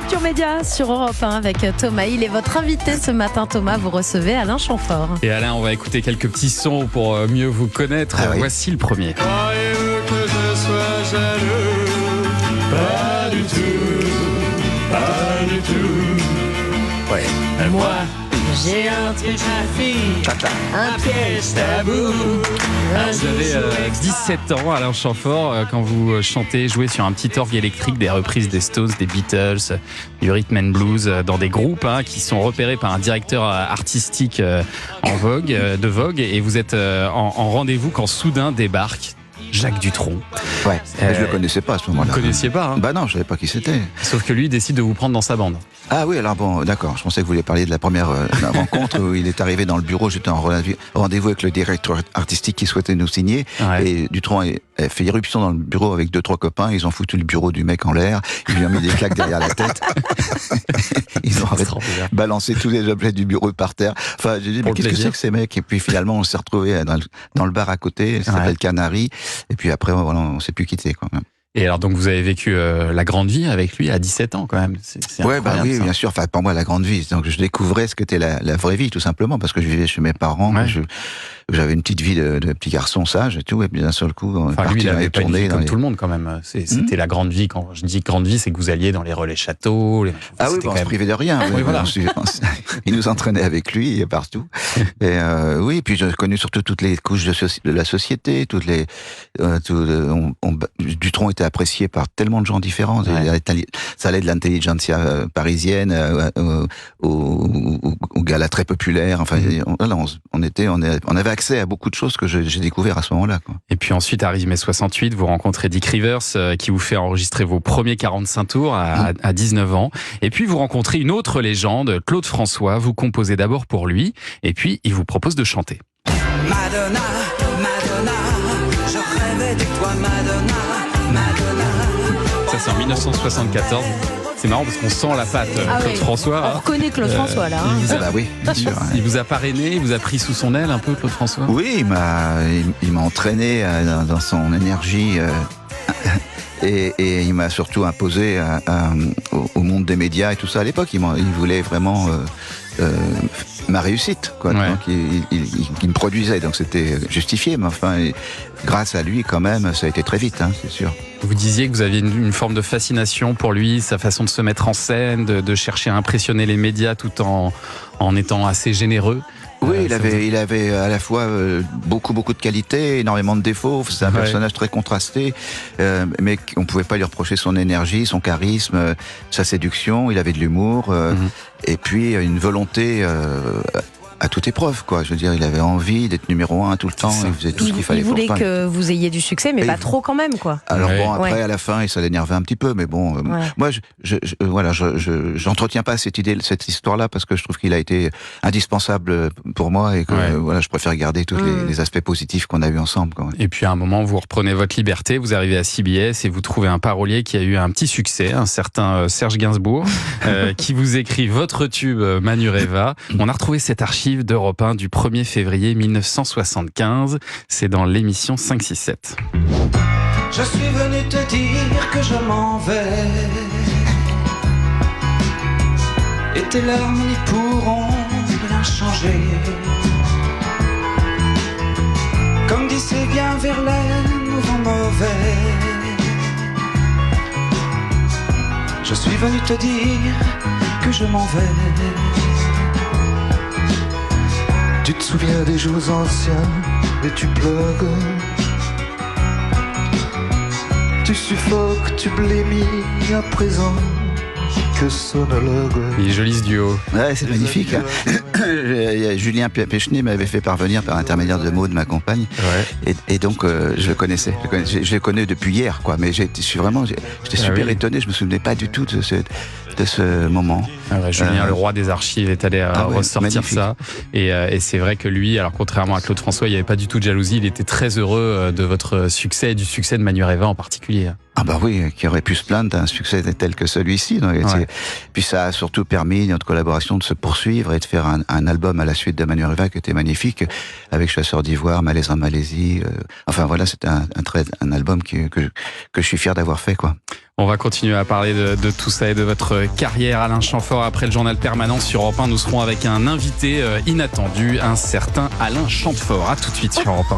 Culture Média sur Europe 1 avec Thomas. Il est votre invité ce matin, Thomas. Vous recevez Alain Chamfort. Et Alain, on va écouter quelques petits sons pour mieux vous connaître. Ah oui. Voici le premier. Croyez-vous que je sois jaloux? Pas du tout, pas du tout. Ouais. Moi, j'ai un truc à fille, un piège tabou. Vous avez 17 ans, Alain Chamfort, quand vous chantez, jouez sur un petit orgue électrique des reprises des Stones, des Beatles, du rhythm and blues, dans des groupes qui sont repérés par un directeur artistique de Vogue, et vous êtes en rendez-vous quand soudain débarque Jacques Dutronc. Ouais. Mais je le connaissais pas à ce moment-là. Vous ne connaissiez pas, hein? Bah non, je savais pas qui c'était. Sauf que lui décide de vous prendre dans sa bande. Ah oui, alors bon, d'accord. Je pensais que vous vouliez parler de la première rencontre où il est arrivé dans le bureau. J'étais en rendez-vous avec le directeur artistique qui souhaitait nous signer. Ouais. Et Dutronc a fait irruption dans le bureau avec 2-3 copains. Ils ont foutu le bureau du mec en l'air. Ils lui ont mis des claques derrière la tête. Ils ont balancé tous les objets du bureau par terre. Enfin, j'ai dit, mais qu'est-ce que c'est que ces mecs? Et puis finalement, on s'est retrouvés dans le bar à côté. Ça s'appelle Canary. Et puis après, voilà, on s'est plus quitté quand même. Et alors, donc, vous avez vécu la grande vie avec lui à 17 ans, quand même. C'est Ouais, bah oui, ça. bien sûr. Enfin, pour moi, la grande vie. Donc, je découvrais ce qu'était la vraie vie, tout simplement, parce que je vivais chez mes parents. Ouais. J'avais une petite vie de petit garçon sage et tout. Et puis, d'un seul coup, Enfin, lui, il avait pas une vie comme les... tout le monde, quand même. C'était la grande vie. Quand je dis grande vie, c'est que vous alliez dans les relais châteaux. Ah oui, on se privait de rien. Oui, voilà. Il nous entraînait avec lui partout. Et oui, puis j'ai connu surtout toutes les couches de la société, Dutronc était apprécié par tellement de gens différents. Ouais. Ça allait de l'intelligentsia parisienne aux galas très populaires. Enfin, on avait accès à beaucoup de choses que j'ai découvert à ce moment-là, quoi. Et puis ensuite arrive mai 68, vous rencontrez Dick Rivers qui vous fait enregistrer vos premiers 45 tours à 19 ans. Et puis vous rencontrez une autre légende, Claude François. Vous composez d'abord pour lui et puis il vous propose de chanter. Madonna, Madonna, je rêvais de toi, Madonna, Madonna. Ça c'est en 1974. C'est marrant parce qu'on sent la patte Claude oui. François. On reconnaît Claude François là. Hein. Ah bah oui, bien sûr. Il vous a parrainé, il vous a pris sous son aile un peu, Claude François? Oui, il m'a entraîné dans son énergie et il m'a surtout imposé au monde des médias et tout ça. À l'époque, il voulait vraiment ma réussite, quoi. Ouais. Donc il me produisait, donc c'était justifié. Mais enfin, grâce à lui, quand même, ça a été très vite, hein, c'est sûr. Vous disiez que vous aviez une forme de fascination pour lui, sa façon de se mettre en scène, de chercher à impressionner les médias tout en étant assez généreux. Oui, il avait à la fois beaucoup de qualités, énormément de défauts. C'est un personnage très contrasté, mais on pouvait pas lui reprocher son énergie, son charisme, sa séduction. Il avait de l'humour, et puis une volonté à toute épreuve, quoi. Je veux dire, il avait envie d'être numéro 1 tout le temps. Il faisait tout ce qu'il fallait Il pour voulait ça. que vous ayez du succès, mais Et pas trop quand même, quoi. Alors Ouais. bon, après, Ouais. à la fin, ça l'énervait un petit peu, mais bon, moi, j'entretiens pas cette histoire-là, parce que je trouve qu'il a été indispensable pour moi, et que, voilà, je préfère garder tous les aspects positifs qu'on a eu ensemble, quoi. Et puis à un moment, vous reprenez votre liberté, vous arrivez à CBS et vous trouvez un parolier qui a eu un petit succès, un certain Serge Gainsbourg, qui vous écrit votre tube Manureva. On a retrouvé cette archive d'Europe 1 du 1er février 1975. C'est dans l'émission 5-6-7. Je suis venu te dire que je m'en vais, et tes larmes n'y pourront rien changer. Comme dit c'est bien Verlaine ou vent mauvais. Je suis venu te dire que je m'en vais. Tu te souviens des jours anciens et tu pleures. Tu suffoques, tu blémis à présent. Que sonologue. Il est joli ce duo. Ouais, c'est magnifique. Julien Péchenet m'avait fait parvenir par l'intermédiaire de Maud, ma compagne. Ouais. Et donc, je le connaissais. Je le connais depuis hier, quoi. Mais j'étais super étonné. Je me souvenais pas du tout de ce moment. Ah ouais, Julien, le roi des archives, est allé ressortir magnifique. ça. Et c'est vrai que lui, alors contrairement à Claude François, il n'y avait pas du tout de jalousie. Il était très heureux de votre succès et du succès de Manureva en particulier. Ah bah oui, qui aurait pu se plaindre d'un succès tel que celui-ci. Donc, puis ça a surtout permis notre collaboration de se poursuivre et de faire un album à la suite de Manu Riva qui était magnifique, avec Chasseurs d'Ivoire, Malaise en Malaisie. Enfin voilà, c'était un album que je suis fier d'avoir fait, quoi. On va continuer à parler de tout ça et de votre carrière, Alain Chamfort. Après le journal permanent sur Europe 1, nous serons avec un invité inattendu, un certain Alain Chamfort. À tout de suite sur Europe 1.